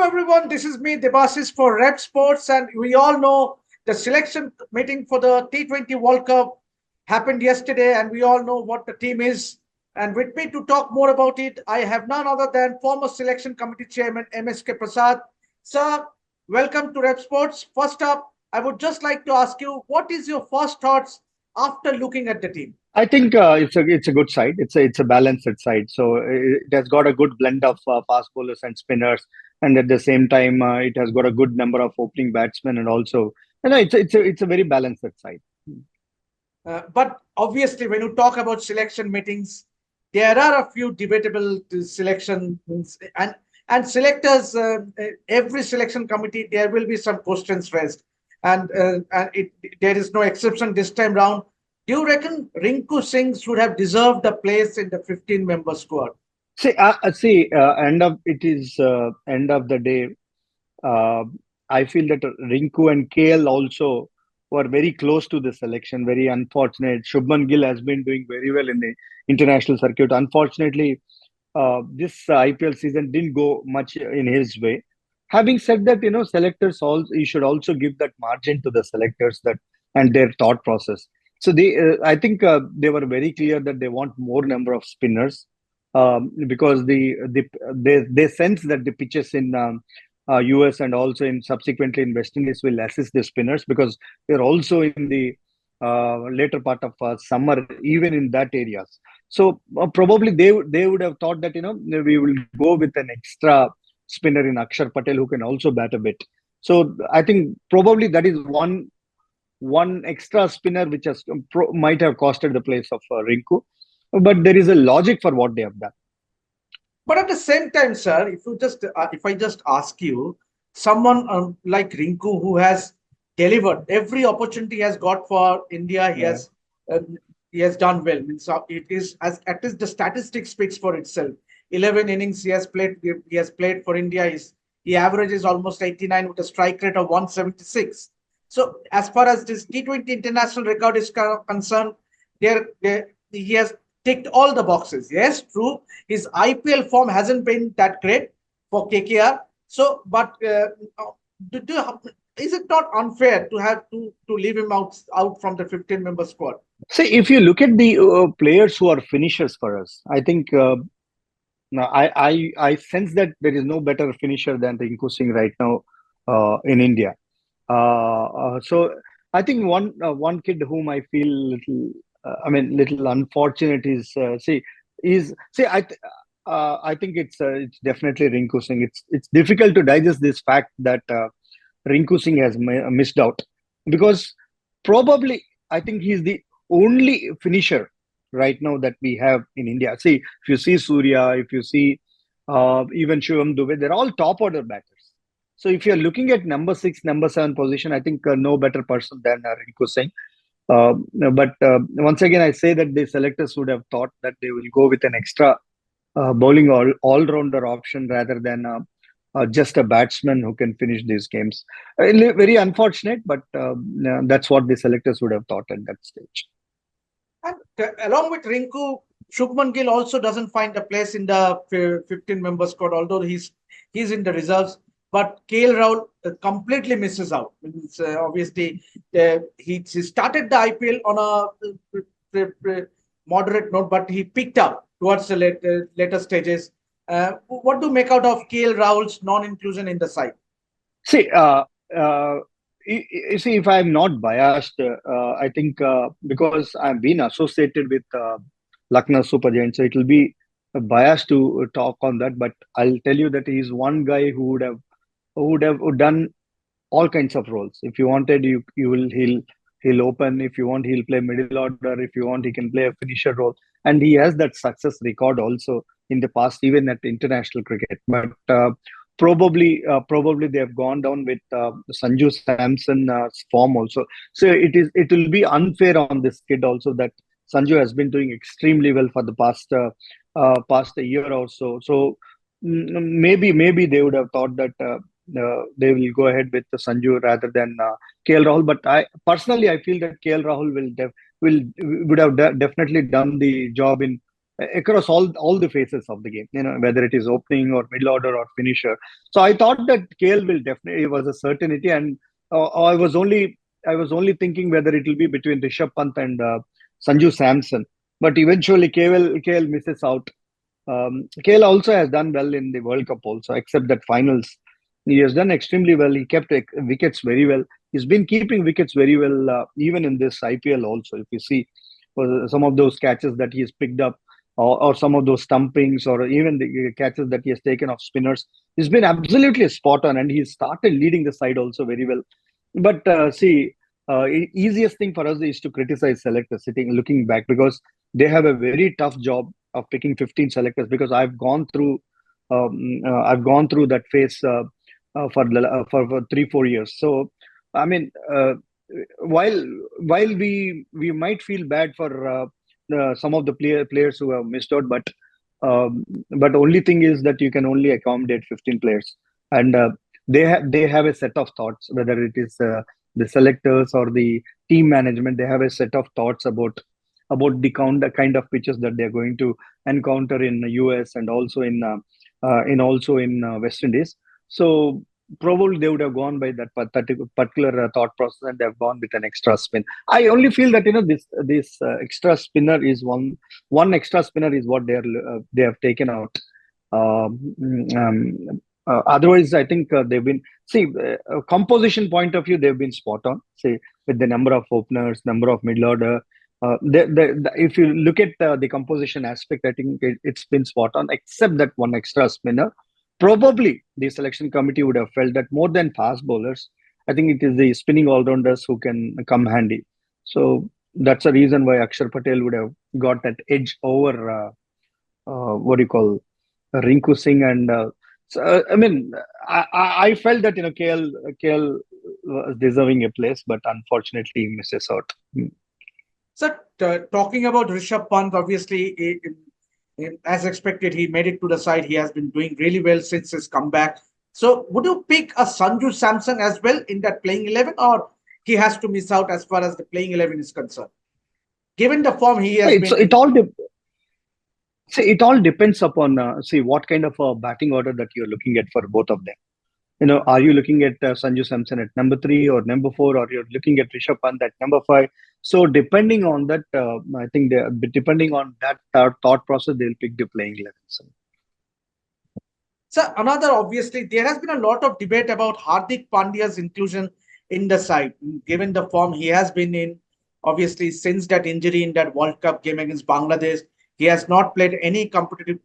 everyone, this is me, Debasis for Revsportz, and we all know the selection meeting for the T20 World Cup happened yesterday, and we all know what the team is. And with me to talk more about it, I have none other than former selection committee chairman MSK Prasad. Sir, welcome to Revsportz. First up, I would just like to ask you, what is your first thoughts after looking at the team? I think it's a good side. It's a balanced side. So it has got a good blend of fast bowlers and spinners, and at the same time, it has got a good number of opening batsmen, and also, it's a very balanced side. But obviously, when you talk about selection meetings, there are a few debatable selections and selectors. Every selection committee, there will be some questions raised, and there is no exception this time round. Do you reckon Rinku Singh should have deserved a place in the 15-member squad? End of the day. Uh, I feel that Rinku and KL also were very close to the selection. Very unfortunate. Shubman Gill has been doing very well in the international circuit. Unfortunately, this IPL season didn't go much in his way. Having said that, selectors also you should also give that margin to the selectors that and their thought process. So I think they were very clear that they want more number of spinners because they sense that the pitches in US and also in subsequently in West Indies will assist the spinners because they're also in the later part of summer, even in that areas. So probably they would have thought that we will go with an extra spinner in Akshar Patel who can also bat a bit. So I think probably that is one extra spinner which might have costed the place of Rinku, but there is a logic for what they have done. But at the same time, sir, if I just ask you, someone like Rinku who has delivered every opportunity he has got for India, he has done well. Means it is as at least the statistics speaks for itself. 11 innings he has played. He has played for India. He averages almost 89 with a strike rate of 176. So as far as this T20 international record is concerned, he has ticked all the boxes. Yes, true. His IPL form hasn't been that great for KKR. So, but is it not unfair to have to leave him out from the 15-member squad? See, if you look at the players who are finishers for us, I think I sense that there is no better finisher than Rinku Singh right now in India. So I think one kid whom I feel little unfortunate is I think it's definitely Rinku Singh. It's difficult to digest this fact that Rinku Singh has missed out because probably I think he's the only finisher right now that we have in India. See, if you see Surya, if you see even Shivam Dube, they're all top order batters. So if you're looking at number 6, number 7 position, I think no better person than Rinku Singh. But once again, I say that the selectors would have thought that they will go with an extra bowling all-rounder option rather than just a batsman who can finish these games. Very unfortunate, but that's what the selectors would have thought at that stage. And along with Rinku, Shubman Gill also doesn't find a place in the 15-member squad, although he's in the reserves. But KL Rahul completely misses out. It's, obviously, he started the IPL on a moderate note, but he picked up towards the later stages. What do you make out of KL Rahul's non-inclusion in the side? See, you see, if I'm not biased, I think because I've been associated with Lucknow Super Giants, so it will be biased to talk on that. But I'll tell you that he's one guy who would have done all kinds of roles. If you wanted, he'll open. If you want, he'll play middle order. If you want, he can play a finisher role. And he has that success record also in the past, even at international cricket. But probably they have gone down with Sanju Samson form also. So it will be unfair on this kid also that Sanju has been doing extremely well for the past a year or so. So maybe they would have thought that they will go ahead with Sanju rather than KL Rahul. But I personally feel that KL Rahul would have definitely done the job in across all the phases of the game. Whether it is opening or middle order or finisher. So I thought that KL will definitely, it was a certainty, and I was only thinking whether it will be between Rishabh Pant and Sanju Samson, but eventually KL misses out. KL also has done well in the World Cup also, except that finals. He has done extremely well. He kept wickets very well. He's been keeping wickets very well, even in this IPL also. If you see some of those catches that he has picked up, or some of those stumpings, or even the catches that he has taken off spinners, he's been absolutely spot on, and he started leading the side also very well. But see, easiest thing for us is to criticize selectors looking back, because they have a very tough job of picking 15 selectors, because I've gone through that phase for 3-4 years. So I mean, while we might feel bad for some of the players who have missed out, but only thing is that you can only accommodate 15 players, and they have a set of thoughts, whether it is the selectors or the team management. They have a set of thoughts about the kind of pitches that they're going to encounter in the US, and also in West Indies. So probably they would have gone by that particular thought process, and they've gone with an extra spin. I only feel that this extra spinner is one extra spinner is what they have taken out. Otherwise, I think they've been, see, composition point of view, they've been spot on. See, with the number of openers, number of middle order. If you look at the composition aspect, I think it's been spot on, except that one extra spinner. Probably the selection committee would have felt that more than fast bowlers, I think it is the spinning all-rounders who can come handy. So that's a reason why Akshar Patel would have got that edge over what do you call Rinku Singh, and so I mean, I felt that KL was deserving a place, but unfortunately he misses out. So talking about Rishabh Pant, obviously, as expected, he made it to the side. He has been doing really well since his comeback. So would you pick a Sanju Samson as well in that playing 11, or he has to miss out as far as the playing 11 is concerned, given the form he has been in? It all depends upon what kind of a batting order that you're looking at for both of them. Are you looking at Sanju Samson at number 3 or number 4, or you're looking at Rishabh Pant at number 5? So depending on that, I think depending on that thought process, they'll pick the playing 11. So another, obviously, there has been a lot of debate about Hardik Pandya's inclusion in the side, given the form he has been in. Obviously, since that injury in that World Cup game against Bangladesh, he has not played any competitive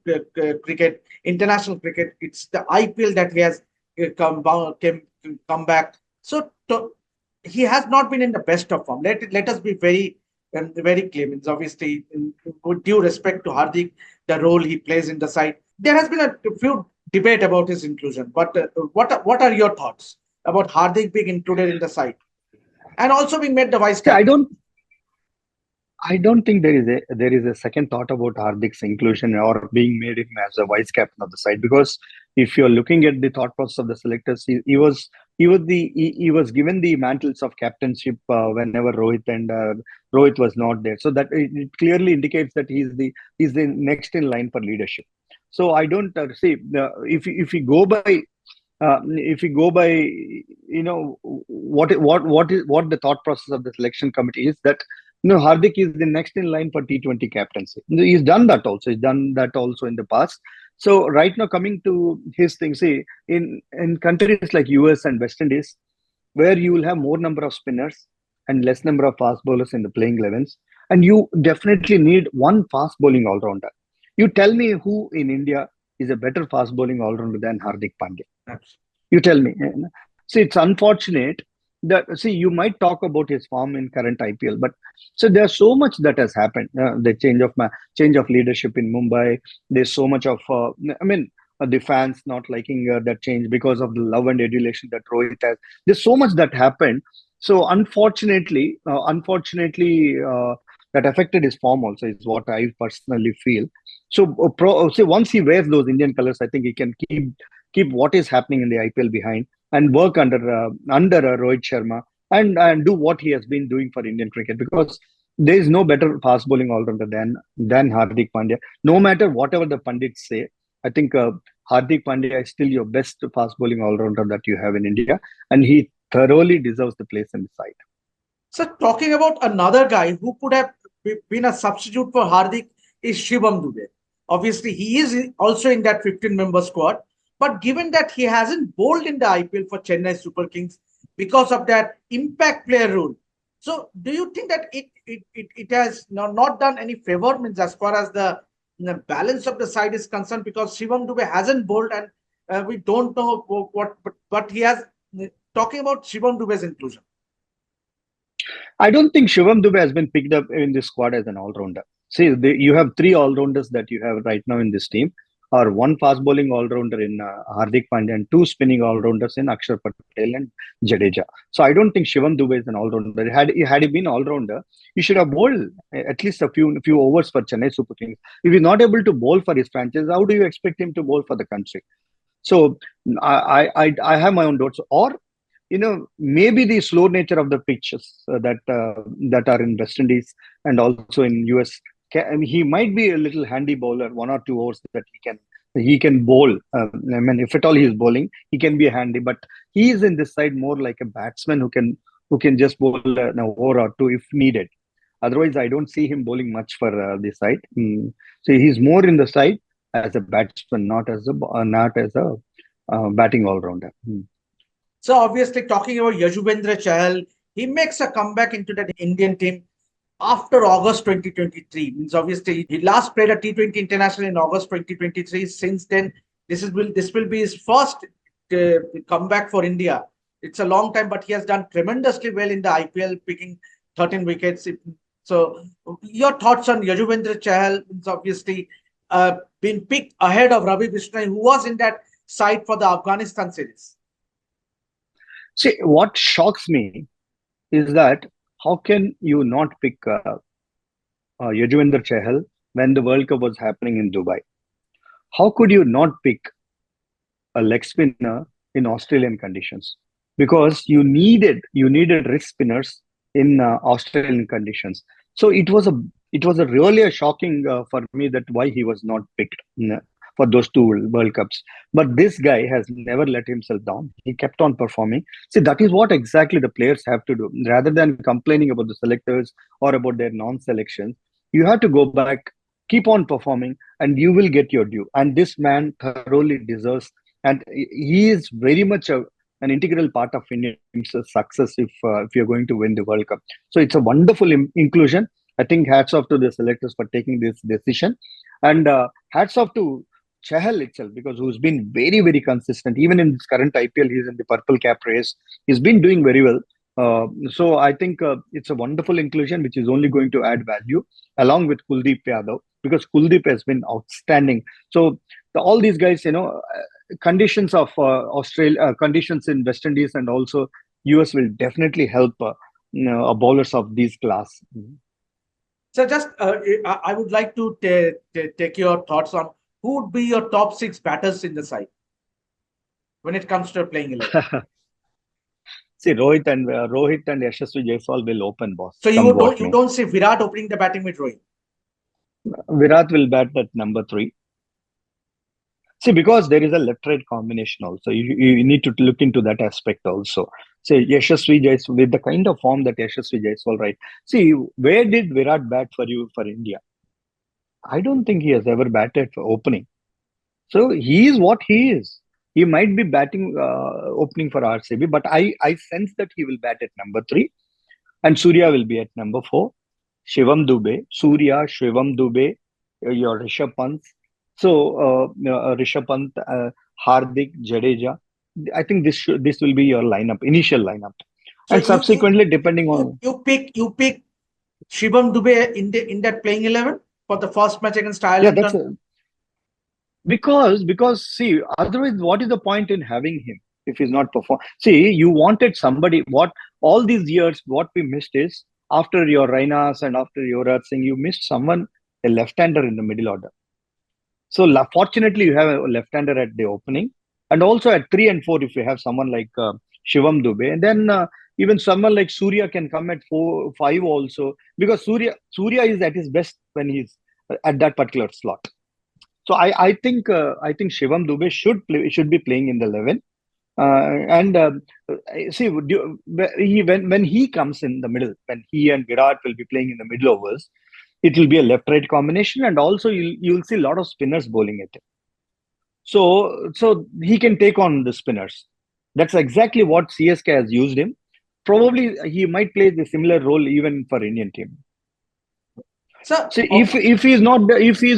cricket, international cricket. It's the IPL that he has come back. So he has not been in the best of form. Let us be very clear. It's obviously, with due respect to Hardik, the role he plays in the side. There has been a few debate about his inclusion. But what are your thoughts about Hardik being included in the side and also being made the vice captain? I don't think there is a second thought about Hardik's inclusion or being made him as a vice captain of the side, because if you're looking at the thought process of the selectors, he was given the mantles of captainship whenever Rohit was not there. So that it clearly indicates that he's the next in line for leadership. So I don't see if we go by what the thought process of the selection committee is, that Hardik is the next in line for T20 captaincy. He's done that also. He's done that also in the past. So right now, coming to his thing, see, in countries like US and West Indies, where you will have more number of spinners and less number of fast bowlers in the playing 11s, and you definitely need one fast bowling all-rounder. You tell me who in India is a better fast bowling all-rounder than Hardik Pandya. Absolutely. You tell me. See, it's unfortunate that, see, you might talk about his form in current IPL, but so there's so much that has happened. The change of leadership in Mumbai. There's so much of the fans not liking that change because of the love and adulation that Rohit has. There's so much that happened. So unfortunately, that affected his form also, is what I personally feel. So once he wears those Indian colors, I think he can keep what is happening in the IPL behind and work under Rohit Sharma and do what he has been doing for Indian cricket. Because There is no better fast bowling all-rounder than Hardik Pandya. No matter whatever the pundits say, I think Hardik Pandya is still your best fast bowling all-rounder that you have in India, and he thoroughly deserves the place in the side. So talking about another guy who could have been a substitute for Hardik is Shivam Dube. Obviously, he is also in that 15-member squad. But given that he hasn't bowled in the IPL for Chennai Super Kings because of that impact player rule, so do you think that it has not done any favor, means as far as the balance of the side is concerned, because Shivam Dube hasn't bowled and we don't know but he has, talking about Shivam Dube's inclusion. I don't think Shivam Dube has been picked up in this squad as an all-rounder. See, you have three all-rounders that you have right now in this team, or one fast bowling all-rounder in Hardik Pandya and two spinning all-rounders in Akshar Patel and Jadeja. So I don't think Shivam Dube is an all-rounder. Had he been all-rounder, he should have bowled at least a few overs for Chennai Super Kings. If he's not able to bowl for his franchise, how do you expect him to bowl for the country? So I have my own doubts. Or maybe the slow nature of the pitches that are in West Indies and also in US. He might be a little handy bowler, 1 or 2 overs that he can bowl. I mean, if at all he is bowling, he can be handy. But he is in this side more like a batsman who can just bowl an over or two if needed. Otherwise, I don't see him bowling much for this side. So he's more in the side as a batsman, not as a batting all rounder. So obviously, talking about Yuzvendra Chahal, he makes a comeback into that Indian team after August 2023. Means obviously he last played a T20 international in August 2023. Since then, this will be his first comeback for India. It's a long time, but he has done tremendously well in the IPL, picking 13 wickets. So, your thoughts on Yuzvendra Chahal? It's obviously been picked ahead of Ravi Bishnoi, who was in that side for the Afghanistan series. See, what shocks me is that how can you not pick Yuzvendra Chahal when the World Cup was happening in Dubai? How could you not pick a leg spinner in Australian conditions? Because you needed wrist spinners in Australian conditions. So it was a really shocking for me that why he was not picked for those two World Cups. But this guy has never let himself down. He kept on performing. See, that is what exactly the players have to do. Rather than complaining about the selectors or about their non-selections, you have to go back, keep on performing, and you will get your due. And this man thoroughly deserves, and he is very much an integral part of Indian team's success if you're going to win the World Cup. So it's a wonderful inclusion. I think hats off to the selectors for taking this decision, and hats off to Chahal itself, because who's been very, very consistent. Even in this current IPL, he's in the purple cap race. He's been doing very well. So I think it's a wonderful inclusion, which is only going to add value along with Kuldeep Yadav, because Kuldeep has been outstanding. So all these guys, conditions of Australia, conditions in West Indies and also US will definitely help bowlers of these class. So just I would like to take your thoughts on who would be your top 6 batters in the side when it comes to playing 11. See, Rohit and Yashasvi Jaiswal will open, boss. So you don't see Virat opening the batting with Rohit? Virat will bat at number 3. See, because there is a left-right combination also. You need to look into that aspect also. Say, Yashasvi Jaiswal, with the kind of form that Yashasvi Jaiswal, right? See, where did Virat bat for you for India? I don't think he has ever batted for opening. So he is what he is. He might be batting opening for RCB, but I sense that he will bat at number 3. And Surya will be at number 4. Shivam Dube, Surya, Shivam Dube, your Rishabh Pant. So Rishabh Pant, Hardik, Jadeja. I think this will be your initial lineup. So and subsequently, depending on you pick Shivam Dube in that playing 11 for the first match against Ireland. Yeah, that's because see, otherwise, what is the point in having him if he's not performing? See, you wanted somebody. What all these years, what we missed is after your Rainas and after Yuvraj Singh, you missed someone, a left-hander in the middle order. So fortunately, you have a left-hander at the opening, and also at 3 and 4, if you have someone like Shivam Dube, and then Even someone like Surya can come at 4, 5 also, because Surya is at his best when he's at that particular slot. So I think Shivam Dube should be playing in the 11. And see, when he comes in the middle, when he and Virat will be playing in the middle overs, it will be a left-right combination, and also you'll see a lot of spinners bowling at him. So he can take on the spinners. That's exactly what CSK has used him. Probably he might play the similar role even for Indian team. So, So if he's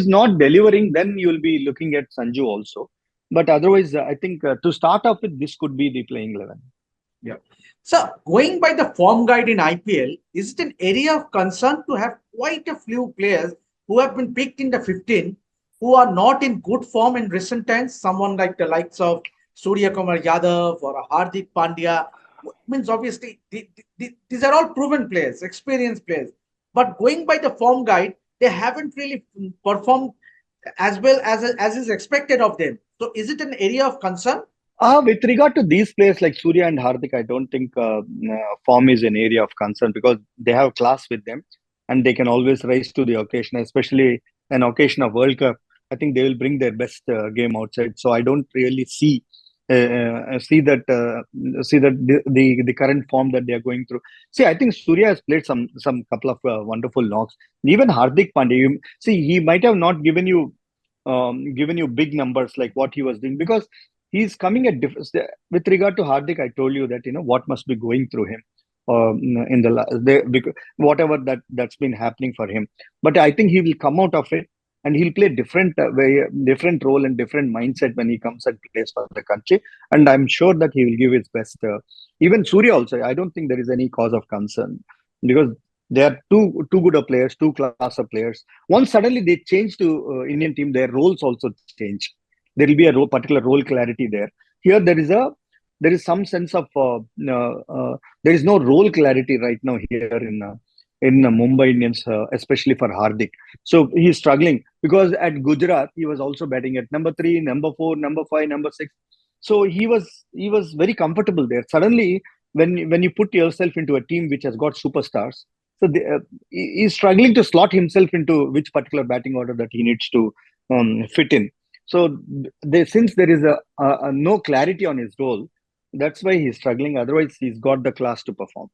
not delivering, then you'll be looking at Sanju also. But otherwise, I think to start off with, this could be the playing 11. yeah. So, going by the form guide in IPL, is it an area of concern to have quite a few players who have been picked in the 15 who are not in good form in recent times? Someone like the likes of Surya Kumar Yadav or Hardik Pandya. Means obviously these are all proven players, experienced players. But going by the form guide, they haven't really performed as well as is expected of them. So, is it an area of concern? With regard to these players like Surya and Hardik, I don't think form is an area of concern, because they have class with them and they can always rise to the occasion, especially an occasion of World Cup. I think they will bring their best game outside. So I don't really see that the current form that they are going through. See, I think Surya has played some couple of wonderful knocks. Even Hardik Pandya, he might have not given you big numbers like what he was doing, because he's coming at different. With regard to Hardik, I told you that what must be going through him in because whatever that's been happening for him. But I think he will come out of it, and he'll play different role and different mindset when he comes and plays for the country. And I'm sure that he will give his best. Even Surya also, I don't think there is any cause of concern, because they are two good of players, two class of players. Once suddenly they change to Indian team, their roles also change. There will be a particular role clarity there. Here there is some sense of there is no role clarity right now here in Mumbai Indians, especially for Hardik. So he's struggling, because at Gujarat he was also batting at number 3, number 4, number 5, number 6. So he was very comfortable there. Suddenly, when you put yourself into a team which has got superstars, so he's struggling to slot himself into which particular batting order that he needs to fit in. So since there is a no clarity on his role, that's why he's struggling. Otherwise, he's got the class to perform.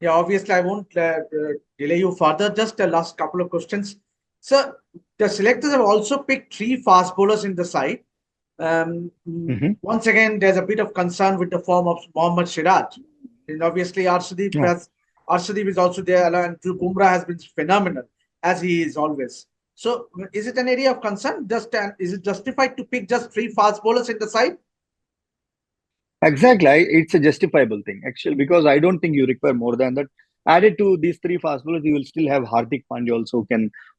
Yeah, obviously, I won't delay you further. Just the last couple of questions. So, the selectors have also picked 3 fast bowlers in the side. Once again, there's a bit of concern with the form of Mohammad Siraj. And obviously, Arshdeep is also there, and Bumrah has been phenomenal, as he is always. So, is it an area of concern? Is it justified to pick just 3 fast bowlers in the side? Exactly, it's a justifiable thing actually, because I don't think you require more than that. Added to these 3 fast bowlers, you will still have Hardik Pandya also,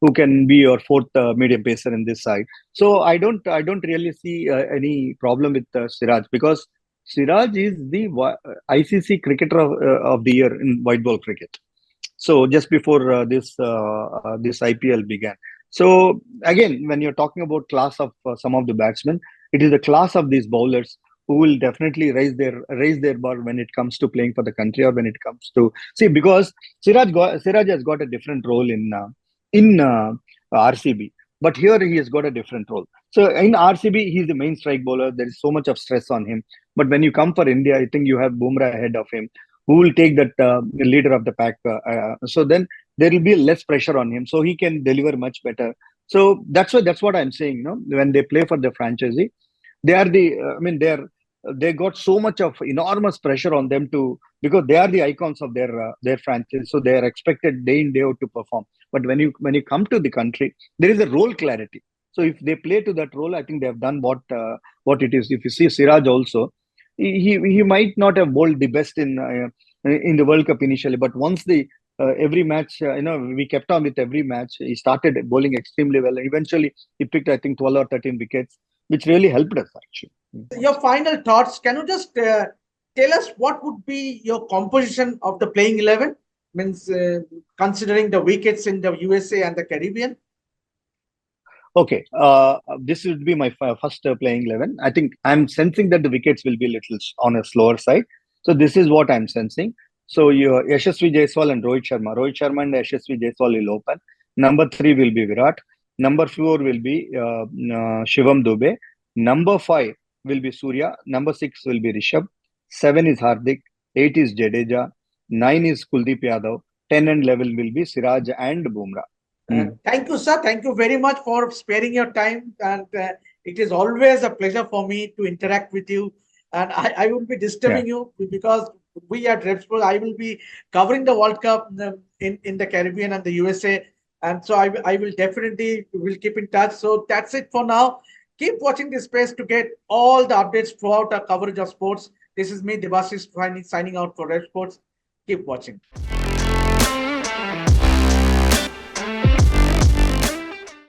who can be your fourth medium pacer in this side. So I don't really see any problem with Siraj, because Siraj is the ICC cricketer of the year in white ball cricket. So just before this IPL began. So again, when you're talking about class of some of the batsmen, it is the class of these bowlers who will definitely raise their bar when it comes to playing for the country, or when it comes to see, because Siraj has got a different role in RCB, but here he has got a different role. So in RCB, he's the main strike bowler. There is so much of stress on him. But when you come for India, I think you have Bumrah ahead of him, who will take that leader of the pack. So then there will be less pressure on him, so he can deliver much better. So that's what I'm saying. When they play for the franchisee, they are they got so much of enormous pressure on them because they are the icons of their franchise. So they are expected day in day out to perform. But when you come to the country, there is a role clarity. So if they play to that role, I think they have done what it is. If you see Siraj also, he might not have bowled the best in the World Cup initially, but once the every match, we kept on with every match. He started bowling extremely well. Eventually, he picked, I think, 12 or 13 wickets, which really helped us actually. Your final thoughts. Can you just tell us what would be your composition of the playing 11? Means considering the wickets in the USA and the Caribbean. Okay, this would be my first playing 11. I think I'm sensing that the wickets will be a little on a slower side. So this is what I'm sensing. So your Yashasvi Jaiswal and Rohit Sharma. Rohit Sharma and Yashasvi Jaiswal will open. Number 3 will be Virat. Number 4 will be Shivam Dube. Number 5 will be Surya. Number 6 will be Rishabh. 7 is Hardik. 8 is Jadeja. 9 is Kuldeep Yadav. 10 and 11 will be Siraj and Bumrah. Thank you, sir. Thank you very much for sparing your time. And it is always a pleasure for me to interact with you. And I will be disturbing you because we at Revsportz, I will be covering the World Cup in the Caribbean and the USA. And so I will definitely will keep in touch. So that's it for now. Keep watching this space to get all the updates throughout our coverage of sports. This is me, Devasis, signing out for Revsportz. Keep watching.